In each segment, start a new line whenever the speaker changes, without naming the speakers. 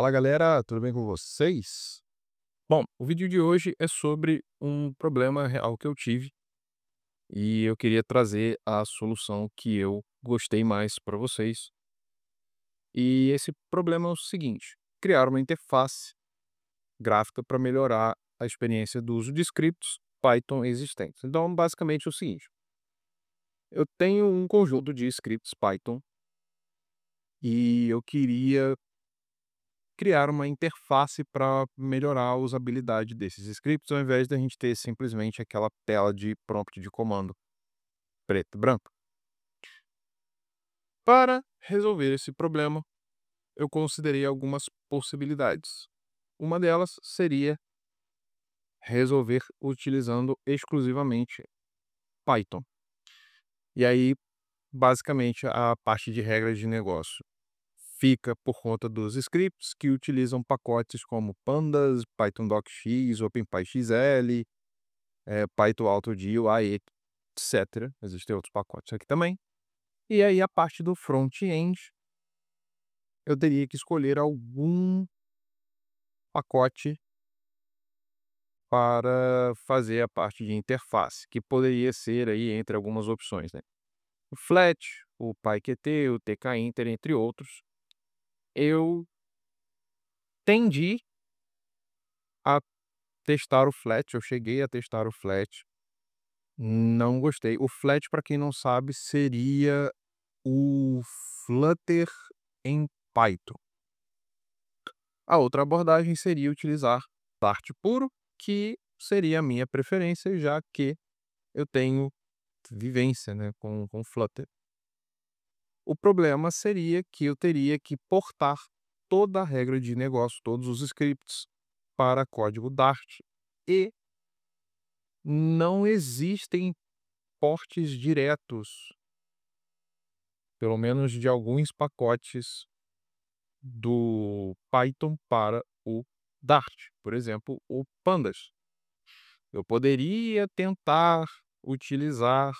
Fala galera, tudo bem com vocês? Bom, o vídeo de hoje é sobre um problema real que eu tive e eu queria trazer a solução que eu gostei mais para vocês. E esse problema é o seguinte: criar uma interface gráfica para melhorar a experiência do uso de scripts Python existentes. Então, basicamente é o seguinte: eu tenho um conjunto de scripts Python e eu queria criar uma interface para melhorar a usabilidade desses scripts, ao invés da gente ter simplesmente aquela tela de prompt de comando preto e branco. Para resolver esse problema, eu considerei algumas possibilidades. Uma delas seria resolver utilizando exclusivamente Python. E aí, basicamente, a parte de regras de negócio fica por conta dos scripts que utilizam pacotes como Pandas, Python docx, OpenPyXL, Python AutoDIL, UI, etc. Existem outros pacotes aqui também. E aí a parte do front-end, eu teria que escolher algum pacote para fazer a parte de interface, que poderia ser aí entre algumas opções, né? O Flat, o PyQt, o tkinter, entre outros. Eu tendi a testar o Flat, eu cheguei a testar o Flat, não gostei. O Flat, para quem não sabe, seria o Flutter em Python. A outra abordagem seria utilizar Dart puro, que seria a minha preferência, já que eu tenho vivência, né, com Flutter. O problema seria que eu teria que portar toda a regra de negócio, todos os scripts, para código Dart. E não existem portes diretos, pelo menos de alguns pacotes do Python para o Dart, por exemplo, o Pandas. Eu poderia tentar utilizar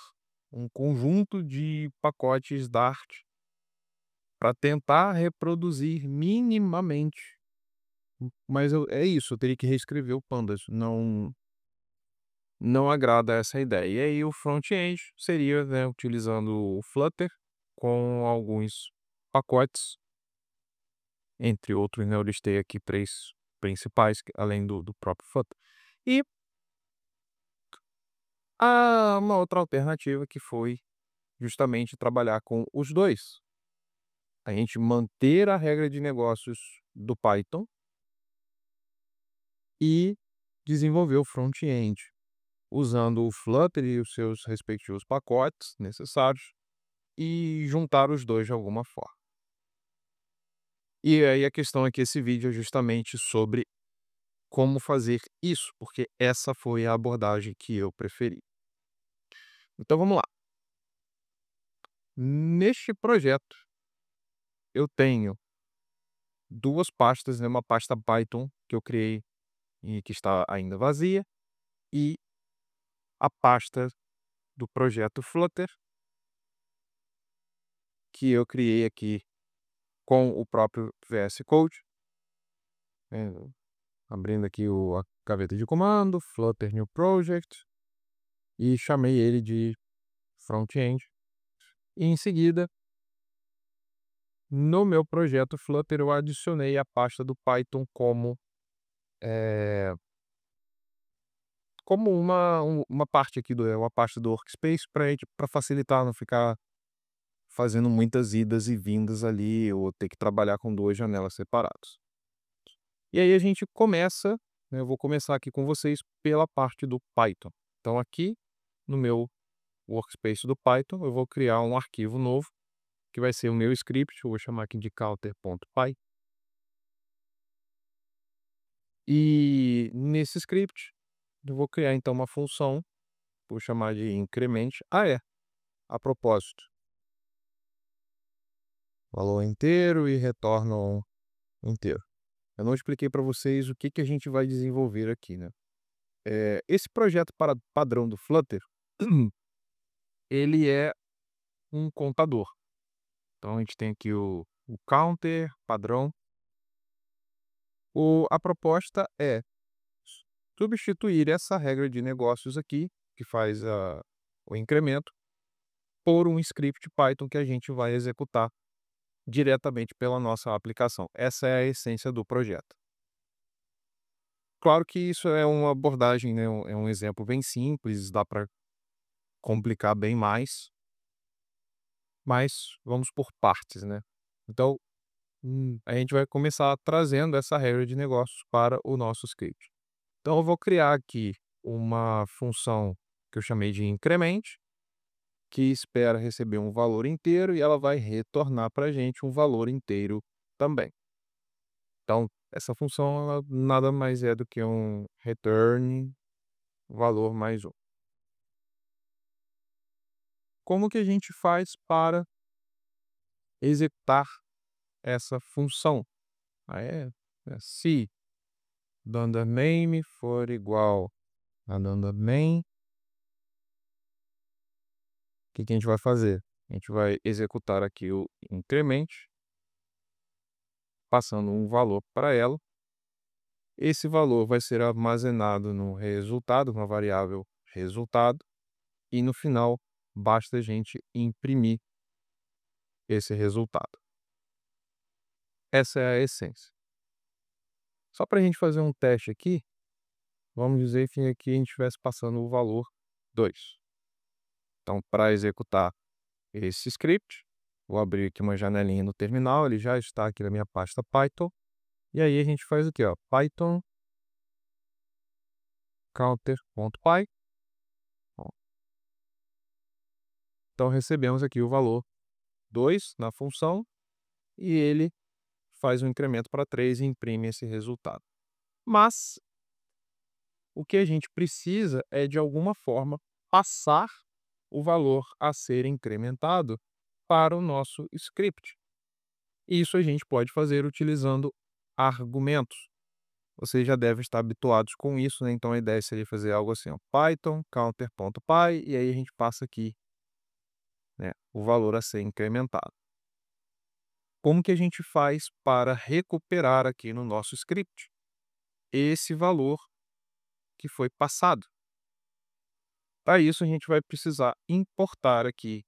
um conjunto de pacotes Dart para tentar reproduzir minimamente, mas é isso, eu teria que reescrever o Pandas, não agrada essa ideia. E aí o front-end seria, né, utilizando o Flutter com alguns pacotes, entre outros, né, eu listei aqui 3 principais, além do próprio Flutter. E há uma outra alternativa que foi justamente trabalhar com os 2. A gente manter a regra de negócios do Python e desenvolver o front-end, usando o Flutter e os seus respectivos pacotes necessários e juntar os 2 de alguma forma. E aí a questão é que esse vídeo é justamente sobre como fazer isso, porque essa foi a abordagem que eu preferi. Então vamos lá. Neste projeto, eu tenho 2 pastas, né, uma pasta Python que eu criei e que está ainda vazia, e a pasta do projeto Flutter, que eu criei aqui com o próprio VS Code, né, abrindo aqui a gaveta de comando, Flutter New Project, e chamei ele de front-end. E em seguida, no meu projeto Flutter, eu adicionei a pasta do Python eh, como uma parte aqui uma pasta do workspace para facilitar, não ficar fazendo muitas idas e vindas ali, ou ter que trabalhar com 2 janelas separadas. E aí a gente começa, né, eu vou começar aqui com vocês pela parte do Python. Então aqui no meu workspace do Python, eu vou criar um arquivo novo, que vai ser o meu script, eu vou chamar aqui de counter.py. E nesse script, eu vou criar então uma função, vou chamar de increment. A propósito, valor inteiro e retorno inteiro. Eu não expliquei para vocês o que que a gente vai desenvolver aqui, né? Esse projeto padrão do Flutter, ele é um contador. Então a gente tem aqui o counter padrão, A proposta é substituir essa regra de negócios aqui, que faz o incremento, por um script Python que a gente vai executar diretamente pela nossa aplicação. Essa é a essência do projeto. Claro que isso é uma abordagem, né, é um exemplo bem simples, dá para complicar bem mais, mas vamos por partes, né. Então, a gente vai começar trazendo essa regra de negócios para o nosso script. Então eu vou criar aqui uma função que eu chamei de increment, que espera receber um valor inteiro e ela vai retornar para a gente um valor inteiro também. Então, essa função ela nada mais é do que um return valor mais um. Como que a gente faz para executar essa função? Se $name for igual a $main, o que que a gente vai fazer? A gente vai executar aqui o increment, passando um valor para ela. Esse valor vai ser armazenado no resultado, uma variável resultado, e no final basta a gente imprimir esse resultado. Essa é a essência. Só para a gente fazer um teste aqui, vamos dizer que aqui a gente estivesse passando o valor 2. Então, para executar esse script, vou abrir aqui uma janelinha no terminal, ele já está aqui na minha pasta Python. E aí a gente faz o quê? Python counter.py. Então recebemos aqui o valor 2 na função e ele faz um incremento para 3 e imprime esse resultado. Mas o que a gente precisa é, de alguma forma, passar o valor a ser incrementado para o nosso script. Isso a gente pode fazer utilizando argumentos. Vocês já devem estar habituados com isso, né? Então a ideia seria fazer algo assim, Python counter.py, e aí a gente passa aqui, né, o valor a ser incrementado. Como que a gente faz para recuperar aqui no nosso script esse valor que foi passado? Para isso a gente vai precisar importar aqui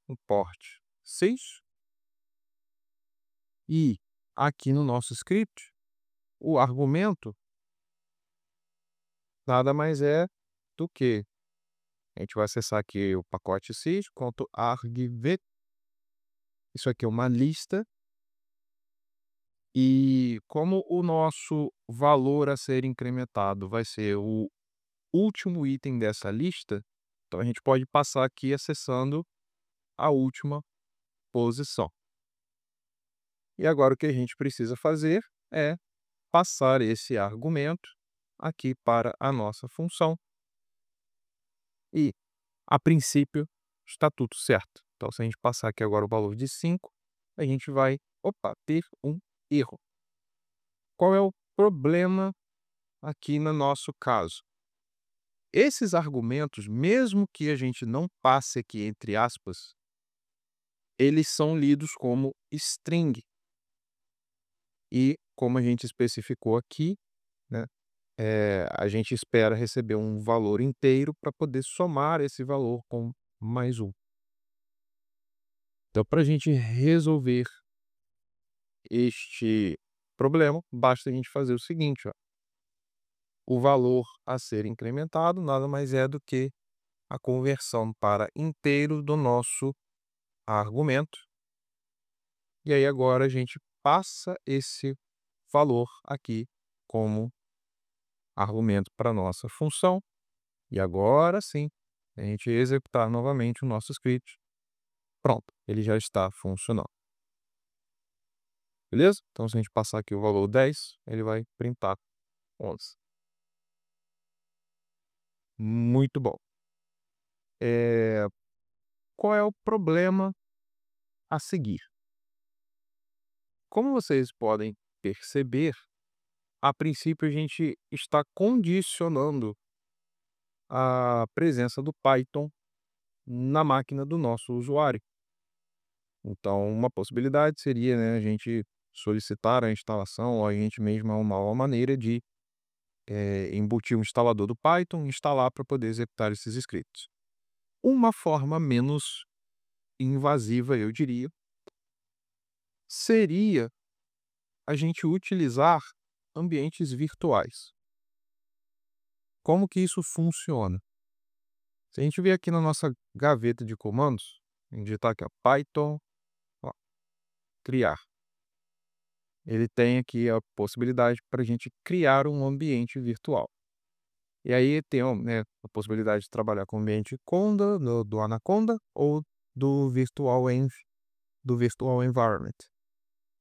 um port 6 e aqui no nosso script o argumento nada mais é do que a gente vai acessar aqui o pacote sys.argv. Isso aqui é uma lista e como o nosso valor a ser incrementado vai ser o último item dessa lista, então a gente pode passar aqui acessando a última posição. E agora o que a gente precisa fazer é passar esse argumento aqui para a nossa função. E, a princípio, está tudo certo. Então, se a gente passar aqui agora o valor de 5, a gente vai, ter um erro. Qual é o problema aqui no nosso caso? Esses argumentos, mesmo que a gente não passe aqui entre aspas, eles são lidos como string. E, como a gente especificou aqui, né, a gente espera receber um valor inteiro para poder somar esse valor com mais um. Então, para a gente resolver este problema, basta a gente fazer o seguinte, o valor a ser incrementado nada mais é do que a conversão para inteiro do nosso argumento. E aí agora a gente passa esse valor aqui como argumento para a nossa função. E agora sim, a gente executar novamente o nosso script. Pronto, ele já está funcionando. Beleza? Então, se a gente passar aqui o valor 10, ele vai printar 11. Muito bom. Qual é o problema a seguir? Como vocês podem perceber, a princípio a gente está condicionando a presença do Python na máquina do nosso usuário. Então, uma possibilidade seria, né, a gente solicitar a instalação, ou a gente mesmo arrumar uma maneira de embutir um instalador do Python, instalar para poder executar esses scripts. Uma forma menos invasiva, eu diria, seria a gente utilizar ambientes virtuais. Como que isso funciona? Se a gente vier aqui na nossa gaveta de comandos, a gente digitar aqui, ó, Python, ó, criar. Ele tem aqui a possibilidade para a gente criar um ambiente virtual. E aí tem, né, a possibilidade de trabalhar com o ambiente Conda, do Anaconda, ou do Virtual Environment,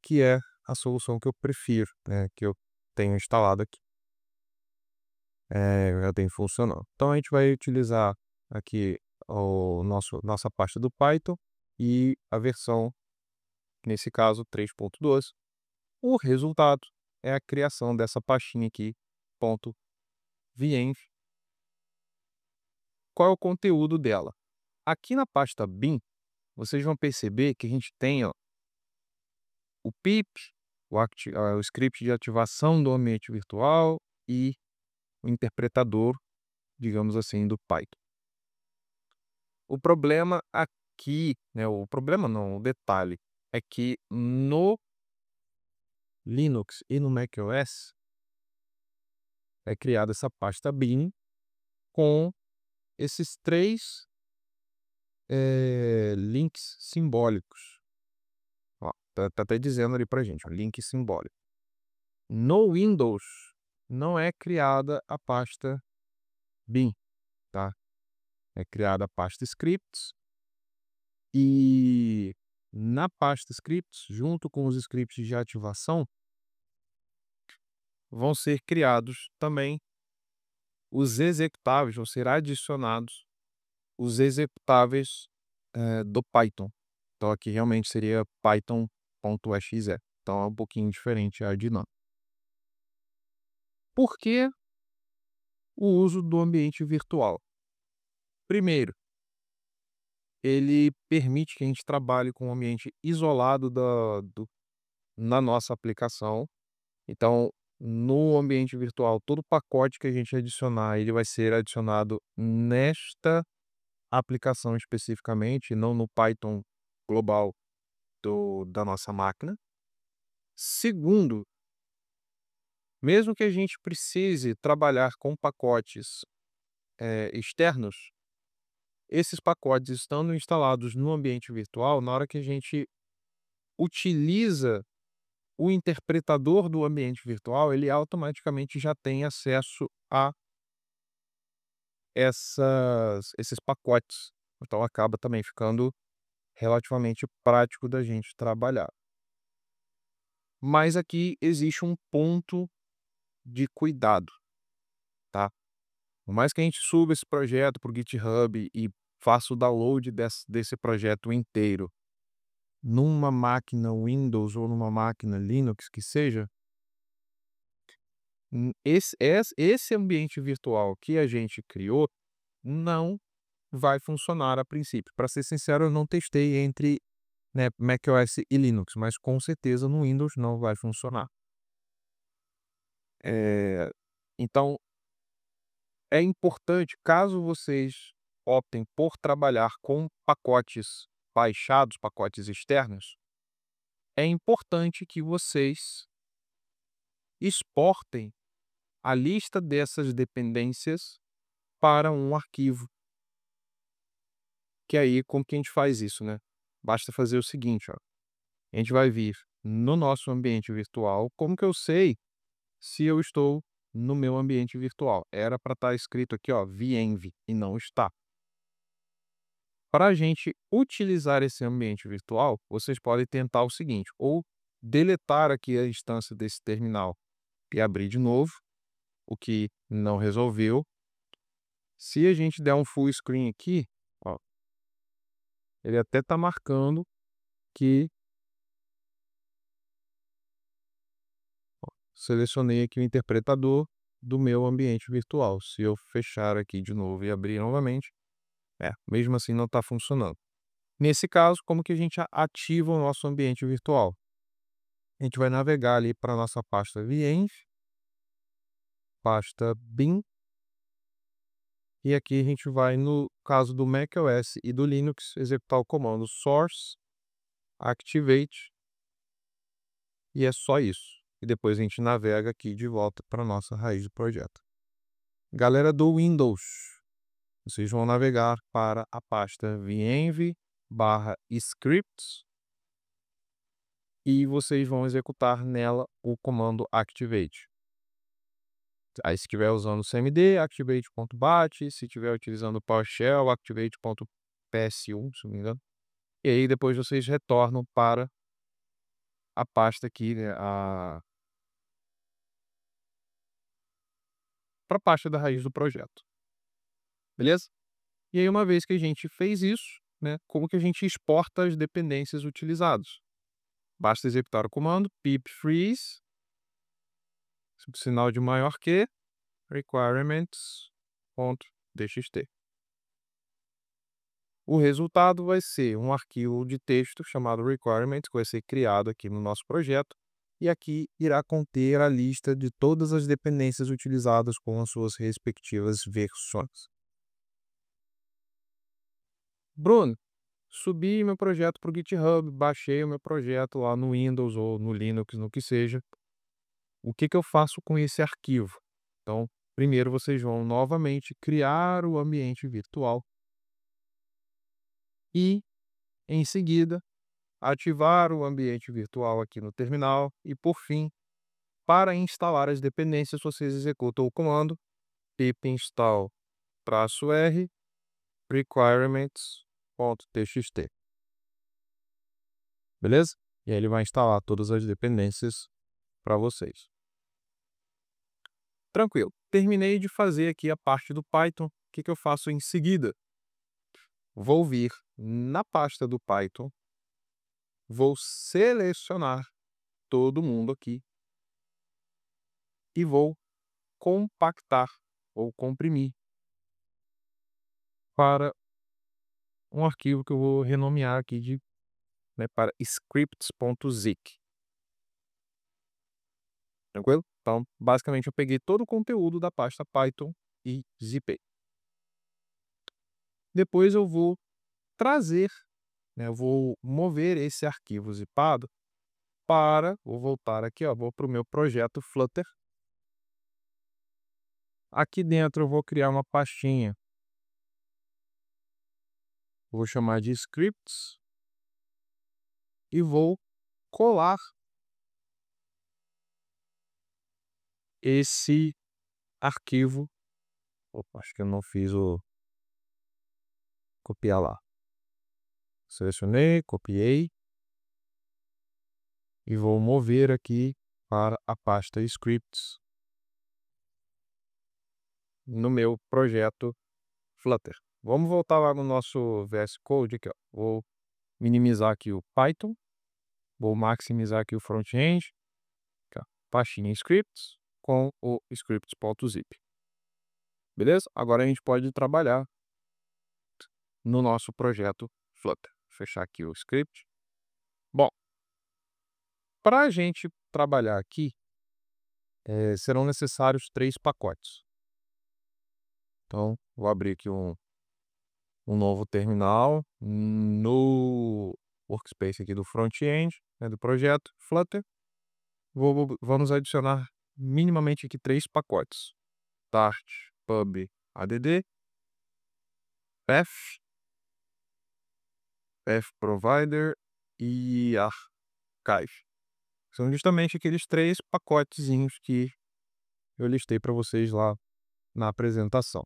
que é a solução que eu prefiro, né, que eu tenho instalado aqui. Já tem funcionando. Então a gente vai utilizar aqui nossa pasta do Python e a versão, nesse caso, 3.12. O resultado é a criação dessa pastinha aqui, .venv. Qual é o conteúdo dela? Aqui na pasta bin, vocês vão perceber que a gente tem, ó, o pip, o script de ativação do ambiente virtual e o interpretador, digamos assim, do Python. O problema aqui, né, o problema não, o detalhe, é que no Linux e no macOS é criada essa pasta bin com esses três links simbólicos. Ó, tá até dizendo ali pra gente, ó, link simbólico. No Windows não é criada a pasta bin, tá? É criada a pasta scripts, e na pasta scripts, junto com os scripts de ativação, vão ser criados também os executáveis, vão ser adicionados os executáveis do Python. Então aqui realmente seria python.exe. Então é um pouquinho diferente a dinâmica. Por que o uso do ambiente virtual? Primeiro, ele permite que a gente trabalhe com um ambiente isolado na nossa aplicação. Então, no ambiente virtual, todo pacote que a gente adicionar, ele vai ser adicionado nesta aplicação especificamente, não no Python global da nossa máquina. Segundo, mesmo que a gente precise trabalhar com pacotes externos, esses pacotes estando instalados no ambiente virtual, na hora que a gente utiliza o interpretador do ambiente virtual, ele automaticamente já tem acesso a esses pacotes. Então acaba também ficando relativamente prático da gente trabalhar. Mas aqui existe um ponto de cuidado, tá? Por mais que a gente suba esse projeto para o GitHub e faça o download desse projeto inteiro numa máquina Windows ou numa máquina Linux que seja, esse ambiente virtual que a gente criou não vai funcionar a princípio. Para ser sincero, eu não testei entre, né, macOS e Linux, mas com certeza no Windows não vai funcionar. Então, é importante, caso vocês optem por trabalhar com pacotes baixados, pacotes externos, é importante que vocês exportem a lista dessas dependências para um arquivo. Que aí, como que a gente faz isso, né? Basta fazer o seguinte, ó. A gente vai vir no nosso ambiente virtual. Como que eu sei se eu estou no meu ambiente virtual? Era para estar escrito aqui, ó, venv, e não está. Para a gente utilizar esse ambiente virtual, vocês podem tentar o seguinte, ou deletar aqui a instância desse terminal e abrir de novo, o que não resolveu. Se a gente der um full screen aqui, ó, ele até está marcando que selecionei aqui o interpretador do meu ambiente virtual. Se eu fechar aqui de novo e abrir novamente, mesmo assim não está funcionando. Nesse caso, como que a gente ativa o nosso ambiente virtual? a gente vai navegar ali para a nossa pasta venv, pasta bin, e aqui a gente vai, no caso do macOS e do Linux, executar o comando source activate, e é só isso. E depois a gente navega aqui de volta para a nossa raiz do projeto. Galera do Windows, vocês vão navegar para a pasta venv/scripts e vocês vão executar nela o comando activate. Aí, se estiver usando o cmd, activate.bat, se estiver utilizando o PowerShell, activate.ps1, se não me engano. E aí depois vocês retornam para a pasta aqui, né, para a pasta da raiz do projeto. Beleza? E aí, uma vez que a gente fez isso, né, como que a gente exporta as dependências utilizadas? Basta executar o comando pip freeze, sinal de maior que, requirements.txt. O resultado vai ser um arquivo de texto chamado requirements, que vai ser criado aqui no nosso projeto, e aqui irá conter a lista de todas as dependências utilizadas com as suas respectivas versões. Bruno, subi meu projeto para o GitHub, baixei o meu projeto lá no Windows ou no Linux, no que seja. O que eu faço com esse arquivo? Então, primeiro vocês vão novamente criar o ambiente virtual e, em seguida, ativar o ambiente virtual aqui no terminal e, por fim, para instalar as dependências, vocês executam o comando pip install-r requirements.txt. Beleza? E aí ele vai instalar todas as dependências para vocês. Tranquilo. Terminei de fazer aqui a parte do Python. O que eu faço em seguida? Vou vir na pasta do Python, vou selecionar todo mundo aqui e vou compactar ou comprimir para um arquivo que eu vou renomear aqui para scripts.zik. Tranquilo? Então, basicamente, eu peguei todo o conteúdo da pasta Python e zipei. Depois eu vou trazer, né, eu vou mover esse arquivo zipado vou voltar aqui, ó, vou para o meu projeto Flutter. Aqui dentro eu vou criar uma pastinha. Vou chamar de scripts e vou colar esse arquivo. Opa, acho que eu não fiz o copiar lá. Selecionei, copiei e vou mover aqui para a pasta scripts no meu projeto Flutter. Vamos voltar lá no nosso VS Code aqui, ó. Vou minimizar aqui o Python, vou maximizar aqui o front-end, pastinha scripts com o scripts.zip. Beleza? Agora a gente pode trabalhar no nosso projeto Flutter. Fechar aqui o script. Bom, para a gente trabalhar aqui, serão necessários 3 pacotes. Então, vou abrir aqui um novo terminal no workspace aqui do front-end, né, do projeto Flutter. Vamos adicionar minimamente aqui 3 pacotes. Start, pub, add, path provider e archive. São justamente aqueles 3 pacotezinhos que eu listei para vocês lá na apresentação.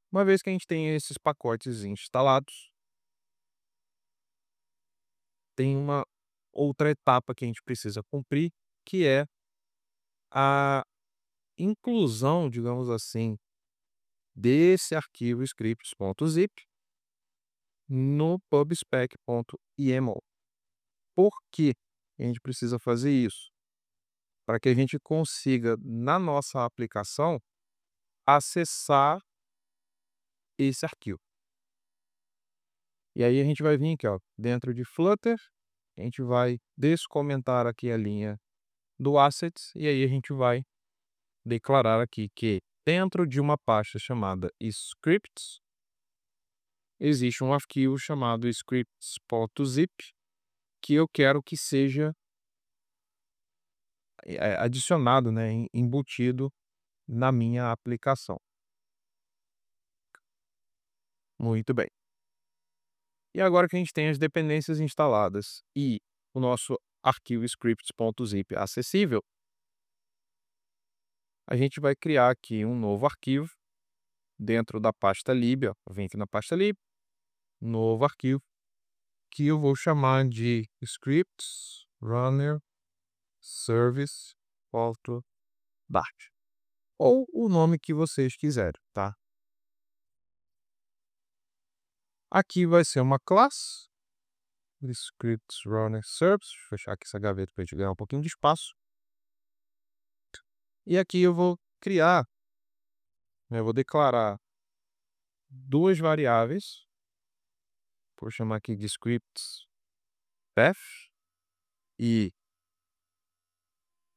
Uma vez que a gente tem esses pacotes instalados, tem uma outra etapa que a gente precisa cumprir, que é a inclusão, digamos assim, desse arquivo scripts.zip no pubspec.yaml. Por que a gente precisa fazer isso? Para que a gente consiga, na nossa aplicação, acessar esse arquivo. E aí a gente vai vir aqui, ó, dentro de Flutter, a gente vai descomentar aqui a linha do assets, e aí a gente vai declarar aqui que dentro de uma pasta chamada scripts, existe um arquivo chamado scripts.zip, que eu quero que seja adicionado, né, embutido na minha aplicação. Muito bem. E agora que a gente tem as dependências instaladas e o nosso arquivo scripts.zip acessível, a gente vai criar aqui um novo arquivo dentro da pasta lib, ó. Vem aqui na pasta lib, novo arquivo, que eu vou chamar de scripts runner service.dart, ou o nome que vocês quiserem, tá? Aqui vai ser uma classe, scripts runner service, deixa eu fechar aqui essa gaveta para a gente ganhar um pouquinho de espaço. E aqui eu vou criar, né, eu vou declarar duas variáveis, vou chamar aqui de scripts path e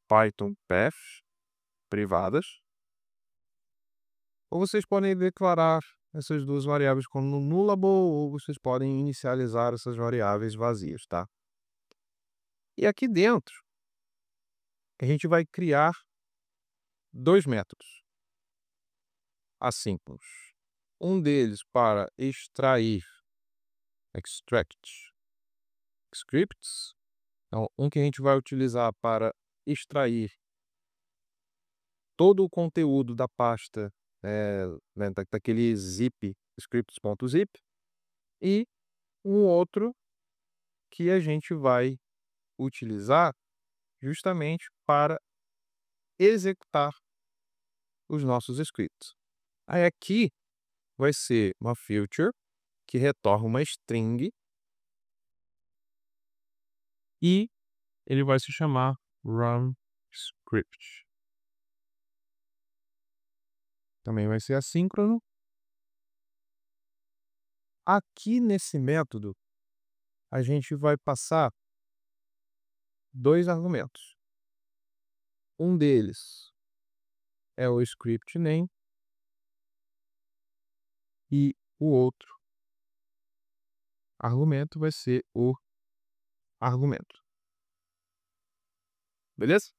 Python path privadas. Ou vocês podem declarar essas duas variáveis como nullable, ou vocês podem inicializar essas variáveis vazias, tá? E aqui dentro, a gente vai criar dois métodos assíncronos. Um deles para extrair extract scripts. Então, um que a gente vai utilizar para extrair todo o conteúdo da pasta, né, daquele zip, scripts.zip, e um outro que a gente vai utilizar justamente para executar os nossos scripts. Aí aqui vai ser uma feature que retorna uma string e ele vai se chamar run script. Também vai ser assíncrono. Aqui nesse método, a gente vai passar dois argumentos. Um deles é o script name e o outro argumento vai ser o argumento. Beleza?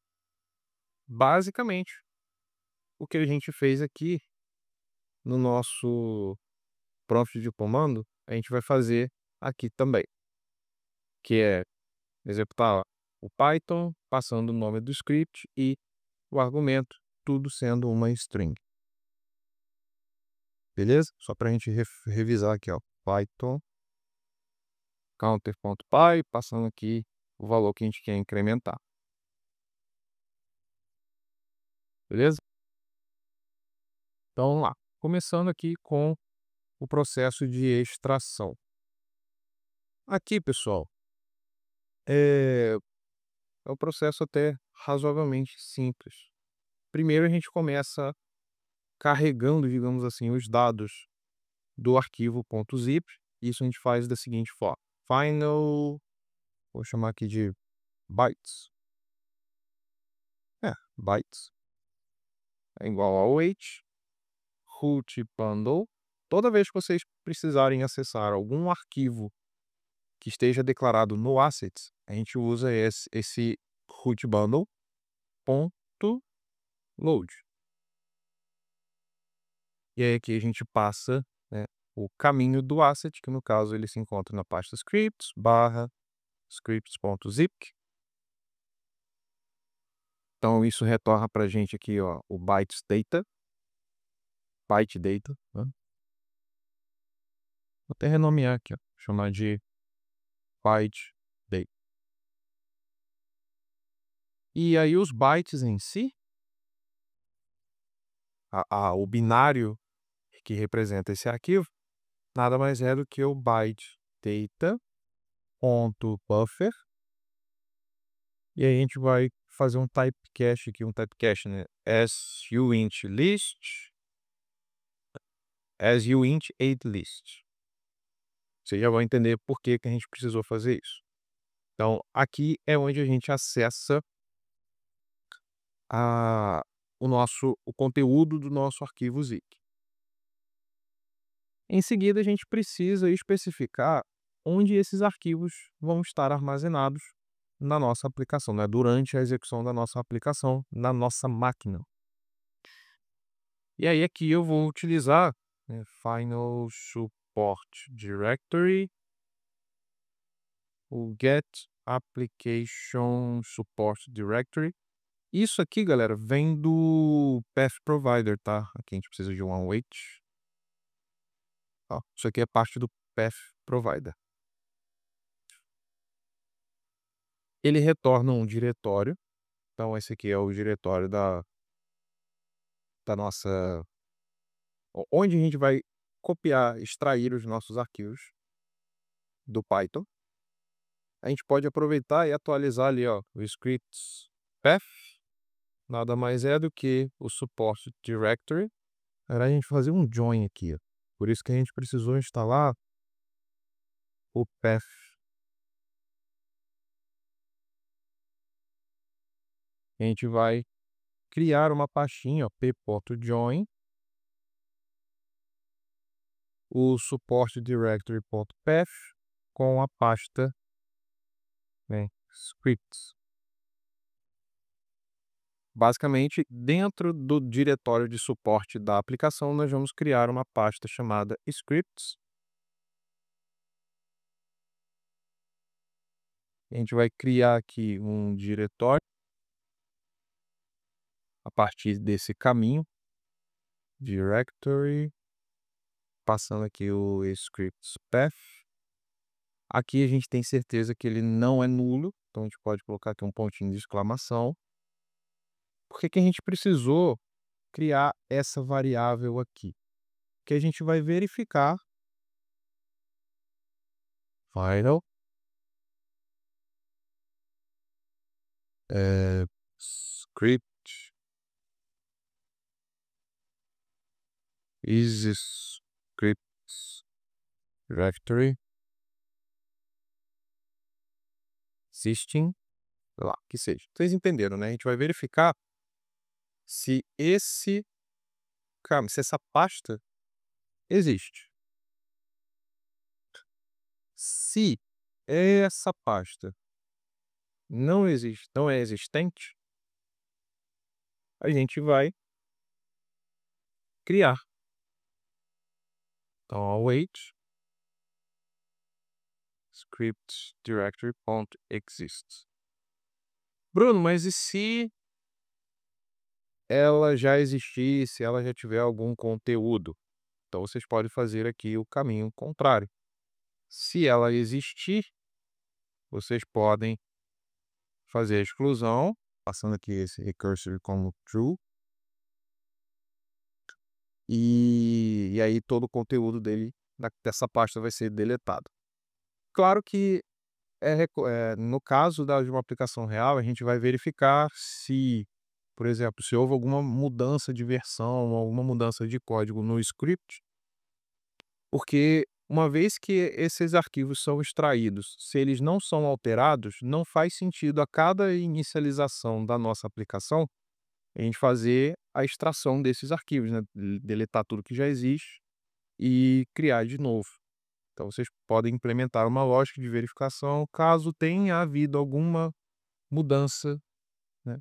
Basicamente, o que a gente fez aqui no nosso prompt de comando, a gente vai fazer aqui também, que é executar o Python, passando o nome do script e o argumento, tudo sendo uma string. Beleza? Só para a gente revisar aqui, ó, Python counter.py, passando aqui o valor que a gente quer incrementar. Beleza? Então, vamos lá. Começando aqui com o processo de extração. Aqui, pessoal, é um processo até razoavelmente simples. Primeiro, a gente começa carregando, digamos assim, os dados do arquivo .zip. Isso a gente faz da seguinte forma. Final, vou chamar aqui de bytes. Bytes é igual ao weight, root bundle. Toda vez que vocês precisarem acessar algum arquivo que esteja declarado no assets, a gente usa esse root bundle ponto load. E aí aqui a gente passa, né, o caminho do asset, que no caso ele se encontra na pasta scripts barra scripts.zip. Então isso retorna para a gente aqui, ó, o byte data, né? Vou até renomear aqui, ó, chamar de byte data. E aí os bytes em si, o binário que representa esse arquivo, nada mais é do que o byte data.buffer. E aí a gente vai fazer um typecast aqui, né? As uint list, as uint 8 list. Vocês já vão entender por que que a gente precisou fazer isso. Então, aqui é onde a gente acessa a o conteúdo do nosso arquivo zip. Em seguida, a gente precisa especificar onde esses arquivos vão estar armazenados na nossa aplicação, né, durante a execução da nossa aplicação, na nossa máquina. E aí aqui eu vou utilizar, né, Final Support Directory, o Get Application Support Directory. Isso aqui, galera, vem do Path Provider, tá? Aqui a gente precisa de um await. Ó, isso aqui é parte do Path Provider. Ele retorna um diretório. Então esse aqui é o diretório da nossa... onde a gente vai copiar, extrair os nossos arquivos do Python. A gente pode aproveitar e atualizar ali, ó, o scripts path. Nada mais é do que o support directory. Era a gente fazer um join aqui, ó. Por isso que a gente precisou instalar o path. A gente vai criar uma pastinha, ó, p.join, o support directory.path com a pasta, né, scripts. Basicamente, dentro do diretório de suporte da aplicação, nós vamos criar uma pasta chamada scripts. A gente vai criar aqui um diretório a partir desse caminho, directory, passando aqui o scripts path. Aqui a gente tem certeza que ele não é nulo, então a gente pode colocar aqui um pontinho de exclamação. Por que que a gente precisou criar essa variável aqui? Que a gente vai verificar final script is scripts directory existing, sei lá, que seja. Vocês entenderam, né? A gente vai verificar se se essa pasta existe. Se essa pasta não existe, não é existente, a gente vai criar. Então, await script directory.exist. Bruno, mas e se ela já existir, se ela já tiver algum conteúdo? Então vocês podem fazer aqui o caminho contrário. Se ela existir, vocês podem fazer a exclusão, passando aqui esse recursive como true, e aí todo o conteúdo dessa pasta vai ser deletado. Claro que no caso de uma aplicação real, a gente vai verificar se, por exemplo, se houve alguma mudança de versão, alguma mudança de código no script, porque uma vez que esses arquivos são extraídos, se eles não são alterados, não faz sentido a cada inicialização da nossa aplicação a gente fazer a extração desses arquivos, né? Deletar tudo que já existe e criar de novo. Então vocês podem implementar uma lógica de verificação caso tenha havido alguma mudança, né,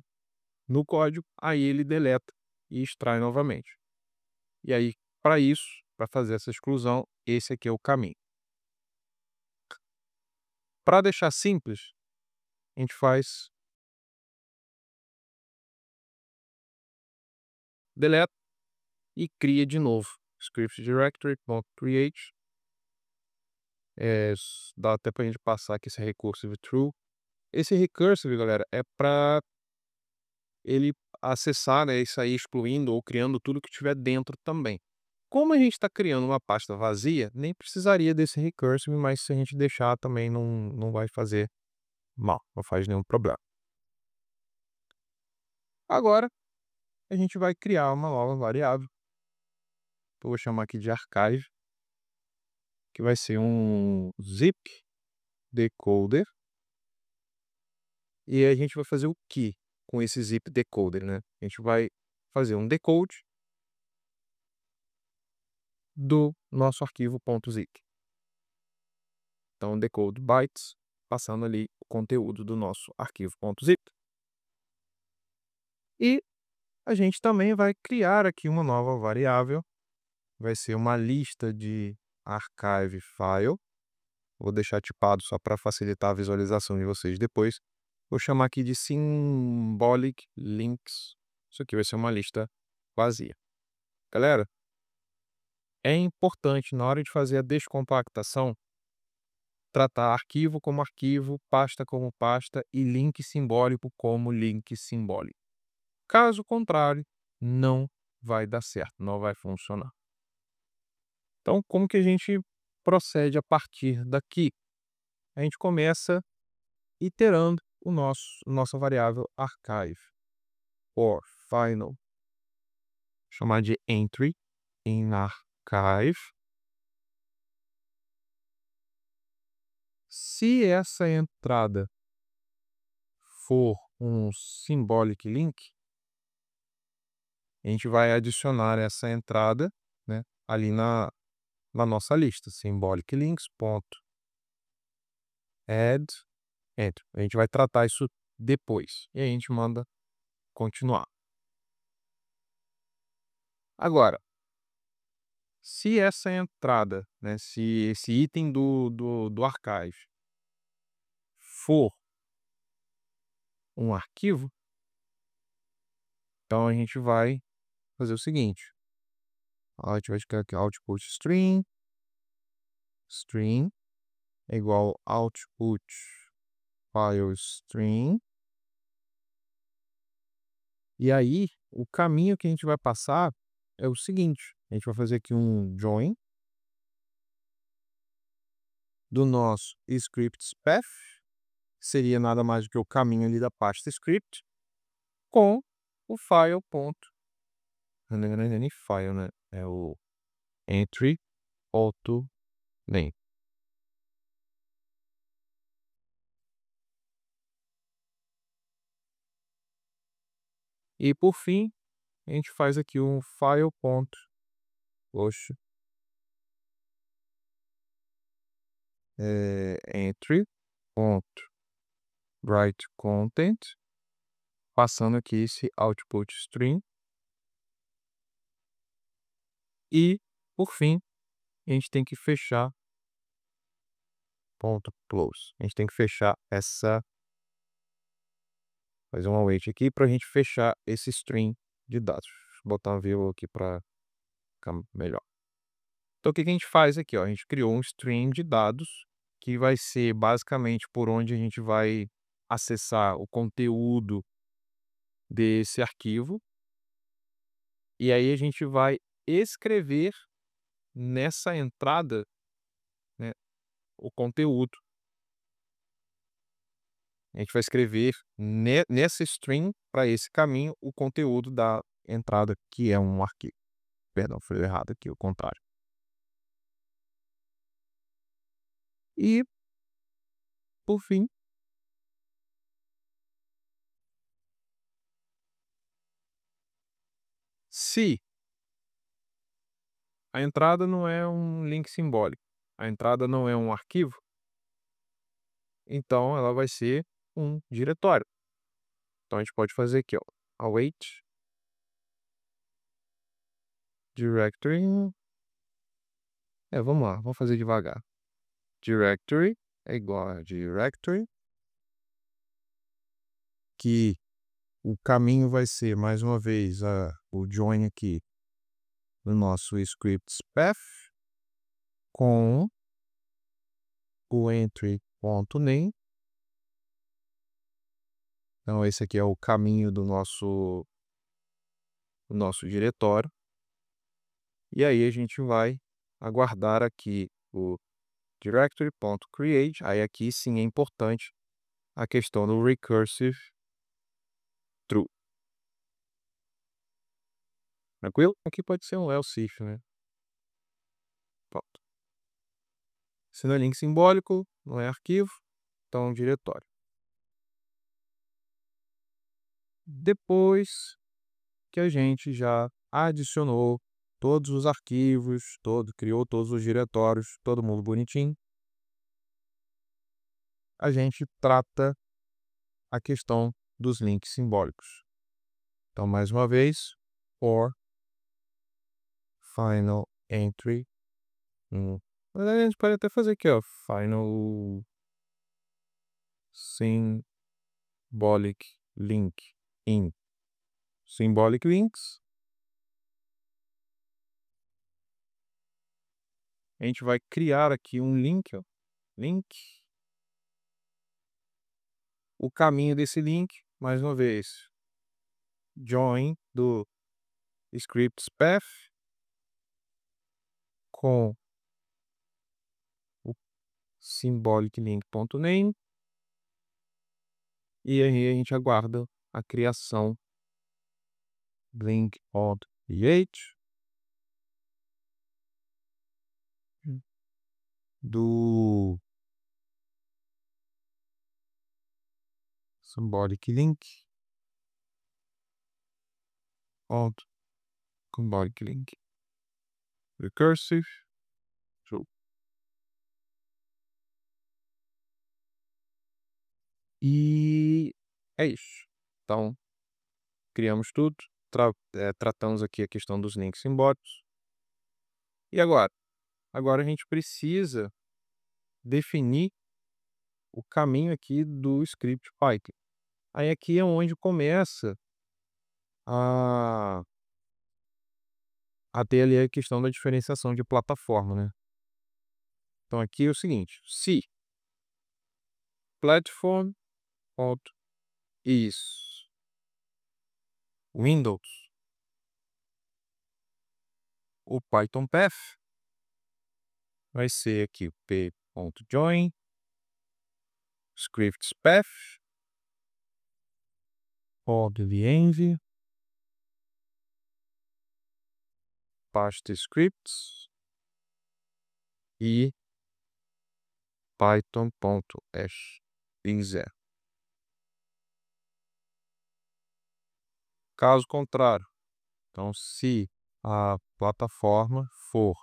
no código, aí ele deleta e extrai novamente. E aí, para isso, para fazer essa exclusão, esse aqui é o caminho. Para deixar simples, a gente faz deleta e cria de novo. Script directory.create. Dá até para a gente passar aqui esse recursive true. Esse recursive, galera, é para ele acessar, né, e sair excluindo ou criando tudo que tiver dentro também. Como a gente está criando uma pasta vazia, nem precisaria desse recursive, mas se a gente deixar também não vai fazer mal, não faz nenhum problema. Agora, a gente vai criar uma nova variável. Eu vou chamar aqui de archive. que vai ser um zip decoder. E a gente vai fazer o que com esse zip decoder, né? A gente vai fazer um decode do nosso arquivo .zip. Então, decode bytes, passando ali o conteúdo do nosso arquivo .zip. E a gente também vai criar aqui uma nova variável, vai ser uma lista de archive file. Vou deixar tipado só para facilitar a visualização de vocês depois. Vou chamar aqui de symbolic links. Isso aqui vai ser uma lista vazia. Galera, é importante na hora de fazer a descompactação tratar arquivo como arquivo, pasta como pasta e link simbólico como link simbólico. Caso contrário, não vai dar certo, não vai funcionar. Então, como que a gente procede a partir daqui? A gente começa iterando nossa variável archive or final, chamar de entry in archive. Se essa entrada for um symbolic link, a gente vai adicionar essa entrada, né, ali na nossa lista, symbolic links, ponto, add, enter. A gente vai tratar isso depois e a gente manda continuar. Agora, se essa entrada, né, se esse item do archive for um arquivo, então a gente vai fazer o seguinte: a gente vai escrever aqui output string, string é igual output file string. E aí, o caminho que a gente vai passar é o seguinte: a gente vai fazer aqui um join do nosso scripts path, seria nada mais do que o caminho ali da pasta script, com o file ponto, não é nem file, né? É o entry auto name. E por fim, a gente faz aqui um file ponto, poxa, entry ponto write content, passando aqui esse output string. E, por fim, a gente tem que fechar ponto close. A gente tem que fechar essa, fazer um await aqui para a gente fechar esse string de dados. Deixa eu botar uma vírgula aqui para ficar melhor. Então, o que que a gente faz aqui? Ó? A gente criou um string de dados que vai ser basicamente por onde a gente vai acessar o conteúdo desse arquivo. E aí a gente vai escrever nessa entrada, né, o conteúdo. A gente vai escrever nessa string, para esse caminho, o conteúdo da entrada, que é um arquivo. Perdão, foi errado aqui, o contrário. E, por fim, se a entrada não é um link simbólico, a entrada não é um arquivo, então ela vai ser um diretório. Então a gente pode fazer aqui, ó, await directory. Vamos lá, vamos fazer devagar. Directory é igual a directory, que o caminho vai ser, mais uma vez, o join aqui no nosso scripts path com o entry.name. Então, esse aqui é o caminho do nosso diretório. E aí a gente vai aguardar aqui o directory.create. Aí aqui sim é importante a questão do recursive true. Tranquilo? Aqui pode ser um else if, né? Pronto. Se não é link simbólico, não é arquivo, então é um diretório. Depois que a gente já adicionou todos os arquivos, criou todos os diretórios, todo mundo bonitinho, a gente trata a questão dos links simbólicos. Então, mais uma vez, for final entry. Mas a gente pode até fazer aqui, ó, final symbolic link in symbolic links. A gente vai criar aqui um link, ó, link. O caminho desse link, mais uma vez, join do scripts path com o symbolic link.name, e aí a gente aguarda a criação link.ph do symbolic link symbolic link recursive. Show. E é isso. Então, criamos tudo, tratamos aqui a questão dos links simbólicos. E agora? Agora a gente precisa definir o caminho aqui do script Python. Aí aqui é onde começa a ter ali a questão da diferenciação de plataforma, né? Então aqui é o seguinte, se platform is Windows, o Python path vai ser aqui o p.join scripts path .env pasta scripts e python.s. Caso contrário, então se a plataforma for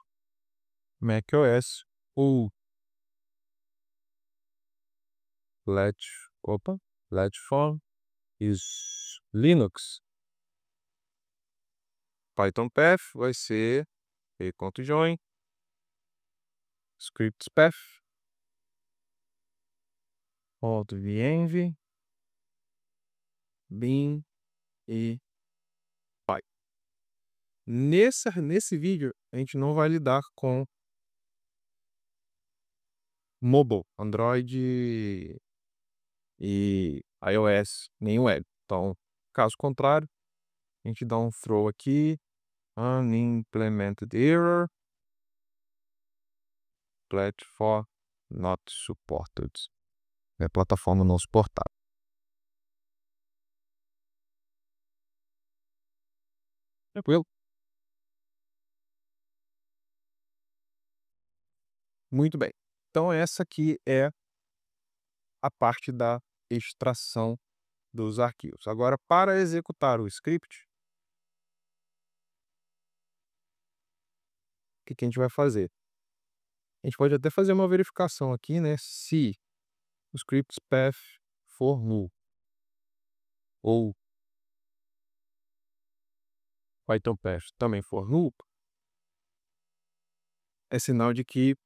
macOS ou platform is Linux, Python path vai ser p.join scripts path .env bin e py. Nesse vídeo a gente não vai lidar com mobile, Android e iOS, nem web. Então, caso contrário, a gente dá um throw aqui, unimplemented error, platform not supported. É plataforma não suportada. Tranquilo? Muito bem. Então, essa aqui é a parte da extração dos arquivos. Agora, para executar o script, o que a gente vai fazer? A gente pode até fazer uma verificação aqui, né? Se o scripts path for null ou Python path também for null, é sinal de que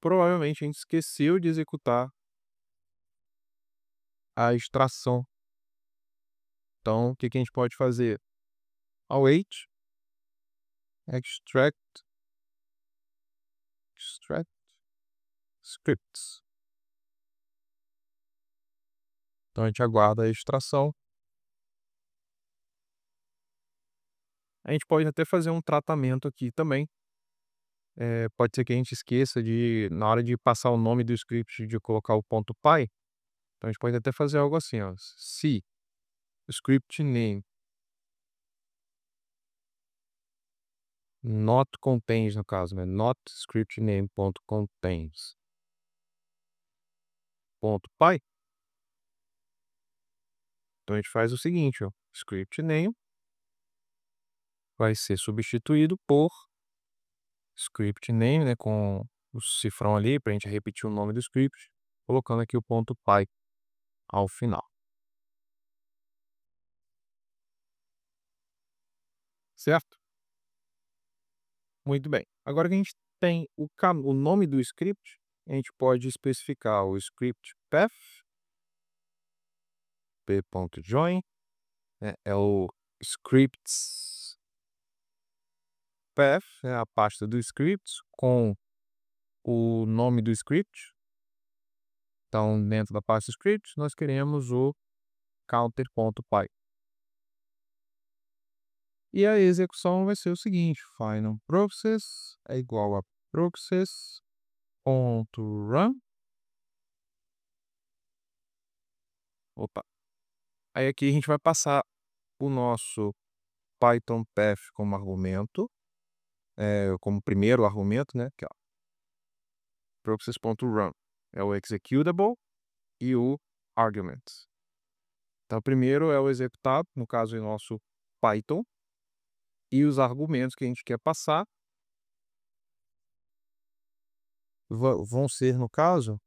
provavelmente a gente esqueceu de executar a extração. Então, o que a gente pode fazer? Await extract scripts. Então, a gente aguarda a extração. A gente pode até fazer um tratamento aqui também. Pode ser que a gente esqueça de, na hora de passar o nome do script, de colocar o ponto .py. Então, a gente pode até fazer algo assim, ó. Se script name not contains, no caso, né? Not script name.contains .py, então a gente faz o seguinte, ó, script name vai ser substituído por script name, né, com o cifrão ali para a gente repetir o nome do script, colocando aqui o .py ao final. Certo? Muito bem. Agora que a gente tem o nome do script, a gente pode especificar o script path, p.join, né, é o scripts path, é a pasta do scripts com o nome do script. Então, dentro da pasta script, nós queremos o counter.py. E a execução vai ser o seguinte: final process é igual a process.run. Opa. Aí aqui a gente vai passar o nosso Python path como argumento, como primeiro argumento, né? Aqui, ó. Process.run é o executable e o argument. Então, primeiro é o executado, no caso é nosso Python, e os argumentos que a gente quer passar vão ser, no caso,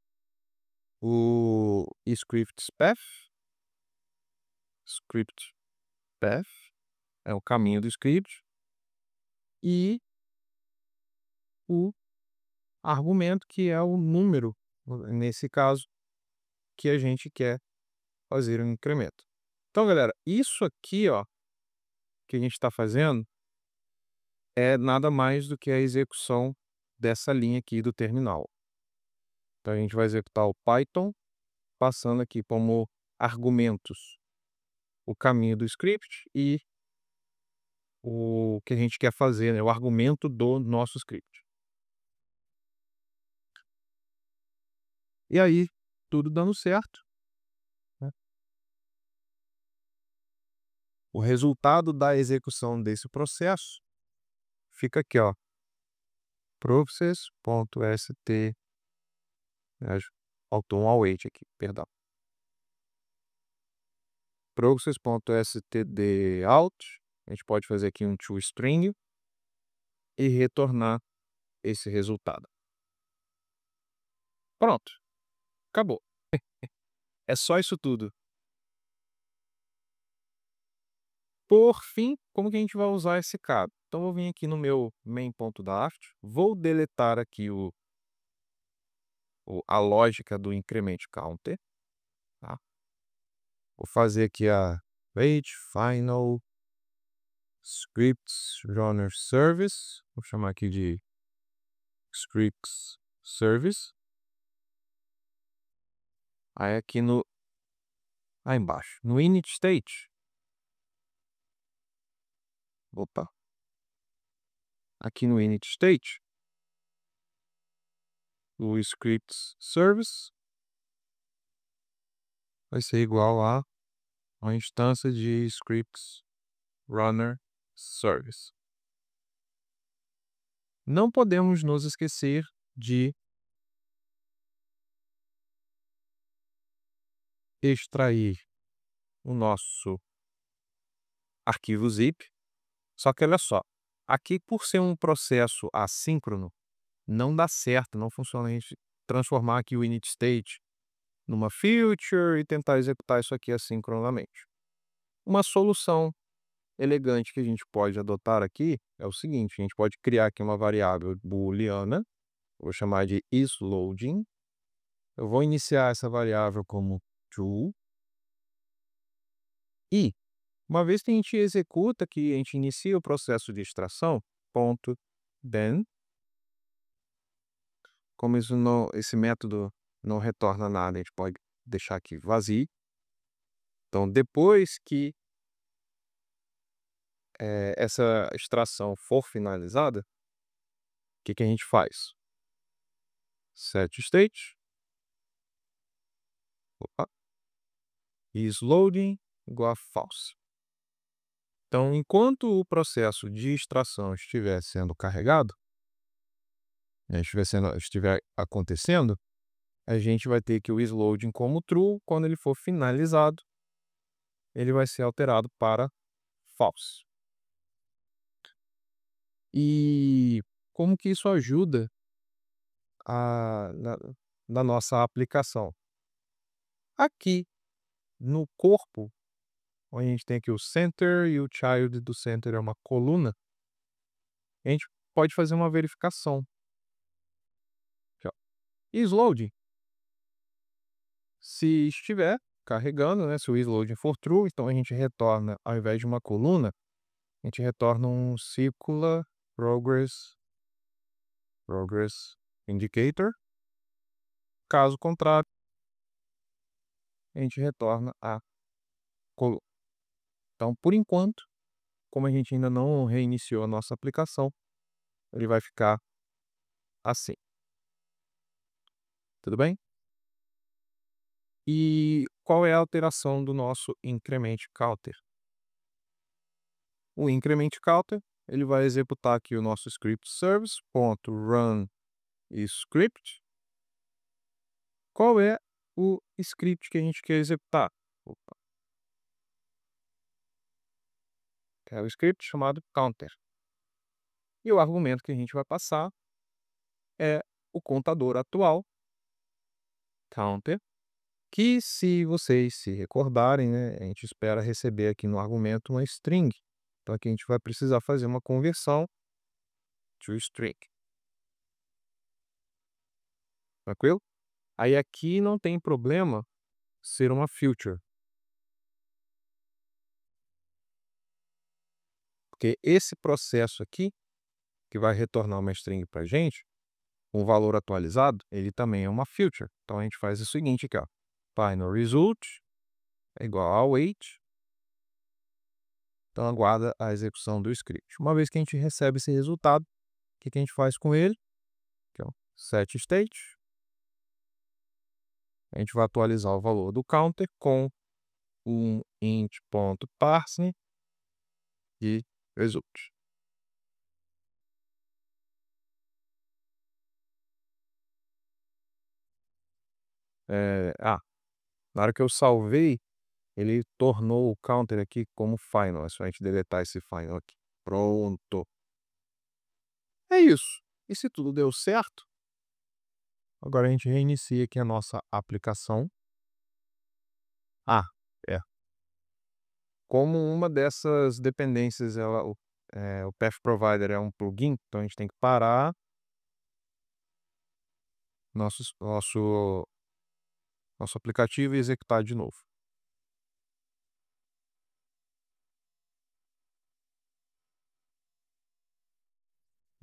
o script path é o caminho do script, e o argumento, que é o número, nesse caso, que a gente quer fazer um incremento. Então, galera, isso aqui, ó, que a gente está fazendo, é nada mais do que a execução dessa linha aqui do terminal. Então, a gente vai executar o Python, passando aqui como argumentos o caminho do script e o que a gente quer fazer, né, o argumento do nosso script. E aí, tudo dando certo, né? O resultado da execução desse processo fica aqui, ó, process.st, faltou um await aqui, perdão. Process.stdout, a gente pode fazer aqui um toString e retornar esse resultado. Pronto, acabou. É só isso tudo. Por fim, como que a gente vai usar esse caso? Então, eu vou vir aqui no meu main.daft, vou deletar aqui a lógica do increment counter, tá? Vou fazer aqui a wait final scripts runner service, vou chamar aqui de scripts service. Aí aqui aí embaixo, no init state, opa, aqui no init state, o scripts service vai ser igual a uma instância de scripts runner service. Não podemos nos esquecer de extrair o nosso arquivo zip. Só que olha só, aqui, por ser um processo assíncrono, não dá certo, não funciona a gente transformar aqui o init state numa future e tentar executar isso aqui assincronamente. Uma solução elegante que a gente pode adotar aqui é o seguinte: a gente pode criar aqui uma variável booleana, vou chamar de isLoading. Eu vou iniciar essa variável como true, e uma vez que a gente executa aqui, a gente inicia o processo de extração, .then, como esse método não retorna nada, a gente pode deixar aqui vazio. Então, depois que essa extração for finalizada, o que a gente faz? Set state, opa, isLoading igual a false. Então, enquanto o processo de extração estiver sendo carregado, estiver acontecendo, a gente vai ter que o isLoading como true, quando ele for finalizado, ele vai ser alterado para false. E como que isso ajuda na nossa aplicação? Aqui no corpo, onde a gente tem aqui o center e o child do center é uma coluna, a gente pode fazer uma verificação. Aqui, ó. isLoading, se estiver carregando, né, se o isLoading for true, então a gente retorna, ao invés de uma coluna, a gente retorna um circular progress indicator. Caso contrário, a gente retorna a coluna. Então, por enquanto, como a gente ainda não reiniciou a nossa aplicação, ele vai ficar assim. Tudo bem? E qual é a alteração do nosso increment counter? O increment counter, ele vai executar aqui o nosso script service.run script. Qual é o script que a gente quer executar? Opa. É o script chamado counter. E o argumento que a gente vai passar é o contador atual, counter, que, se vocês se recordarem, né, a gente espera receber aqui no argumento uma string. Então aqui a gente vai precisar fazer uma conversão to string. Tranquilo? Aí aqui não tem problema ser uma future, porque esse processo aqui, que vai retornar uma string para a gente, um valor atualizado, ele também é uma future. Então a gente faz o seguinte aqui, ó. Final result é igual a await. Então aguarda a execução do script. Uma vez que a gente recebe esse resultado, o que a gente faz com ele? Aqui, ó, set state. A gente vai atualizar o valor do counter com um int.parse e result. Na hora que eu salvei, ele tornou o counter aqui como final. É só a gente deletar esse final aqui. Pronto. É isso. E se tudo deu certo, agora a gente reinicia aqui a nossa aplicação. É. Como uma dessas dependências, o Path Provider é um plugin, então a gente tem que parar nosso aplicativo e executar de novo.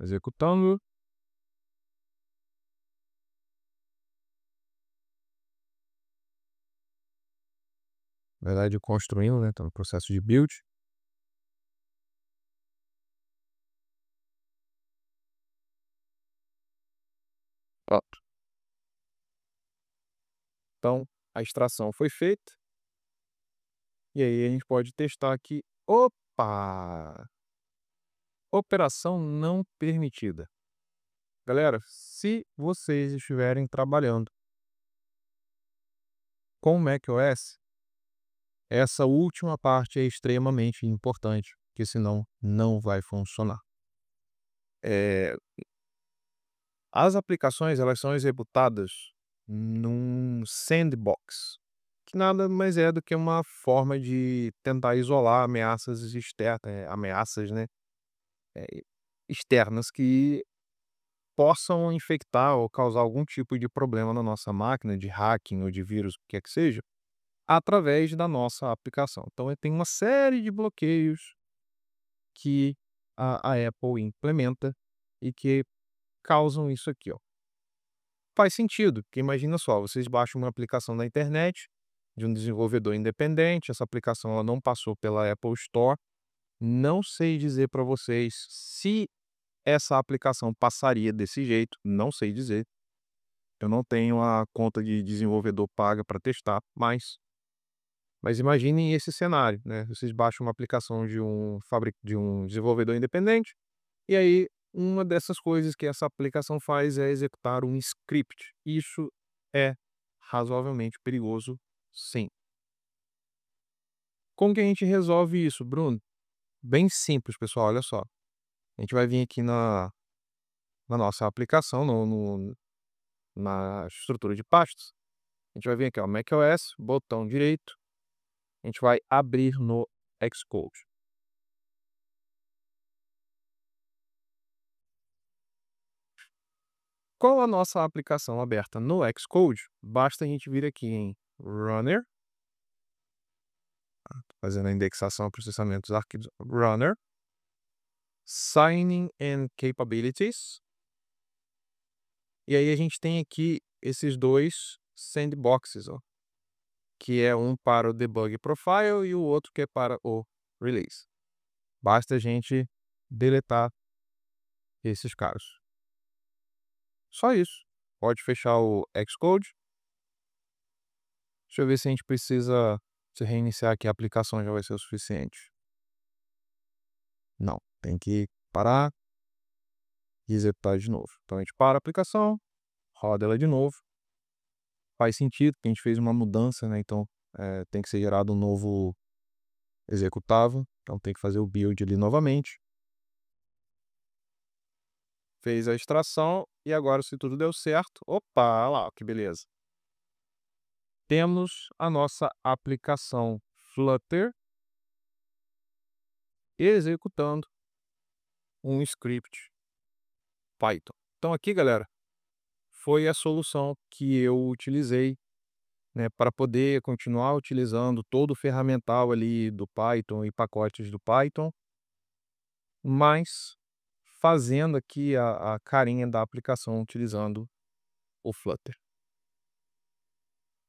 Executando. Na verdade, construindo, né? Tá no processo de build. Pronto. Então, a extração foi feita. E aí a gente pode testar aqui. Opa! Operação não permitida. Galera, se vocês estiverem trabalhando com macOS, essa última parte é extremamente importante, porque senão não vai funcionar. As aplicações, elas são executadas num sandbox, que nada mais é do que uma forma de tentar isolar ameaças externas, ameaças, né, externas que possam infectar ou causar algum tipo de problema na nossa máquina, de hacking ou de vírus, o que quer que seja, através da nossa aplicação. Então, tem uma série de bloqueios que a Apple implementa e que causam isso aqui, ó. Faz sentido, porque imagina só, vocês baixam uma aplicação na internet de um desenvolvedor independente, essa aplicação ela não passou pela Apple Store. Não sei dizer para vocês se essa aplicação passaria desse jeito, não sei dizer. Eu não tenho a conta de desenvolvedor paga para testar, mas imaginem esse cenário, né? Vocês baixam uma aplicação de um desenvolvedor independente, e aí uma dessas coisas que essa aplicação faz é executar um script. Isso é razoavelmente perigoso, sim. Como que a gente resolve isso, Bruno? Bem simples, pessoal, olha só. A gente vai vir aqui na nossa aplicação, na estrutura de pastas. A gente vai vir aqui, ó, macOS, botão direito, a gente vai abrir no Xcode. Com a nossa aplicação aberta no Xcode, basta a gente vir aqui em Runner, fazendo a indexação e processamento dos arquivos Runner, Signing and Capabilities, e aí a gente tem aqui esses dois sandboxes, ó, que é um para o Debug Profile e o outro que é para o Release. Basta a gente deletar esses caras. Só isso. Pode fechar o Xcode. Deixa eu ver se a gente precisa se reiniciar aqui, a aplicação já vai ser o suficiente. Não, tem que parar e executar de novo. Então a gente para a aplicação, roda ela de novo. Faz sentido, porque a gente fez uma mudança, né? Então tem que ser gerado um novo executável. Então tem que fazer o build ali novamente. Fez a extração e agora, se tudo deu certo, opa, olha lá, que beleza. Temos a nossa aplicação Flutter executando um script Python. Então aqui, galera, foi a solução que eu utilizei, né, para poder continuar utilizando todo o ferramental ali do Python e pacotes do Python, mas fazendo aqui a carinha da aplicação utilizando o Flutter.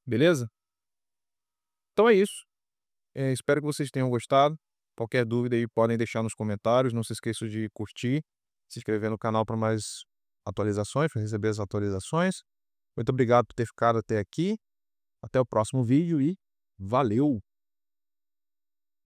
Beleza? Então é isso. Espero que vocês tenham gostado. Qualquer dúvida aí podem deixar nos comentários. Não se esqueçam de curtir, se inscrever no canal para mais atualizações, para receber as atualizações. Muito obrigado por ter ficado até aqui. Até o próximo vídeo e valeu!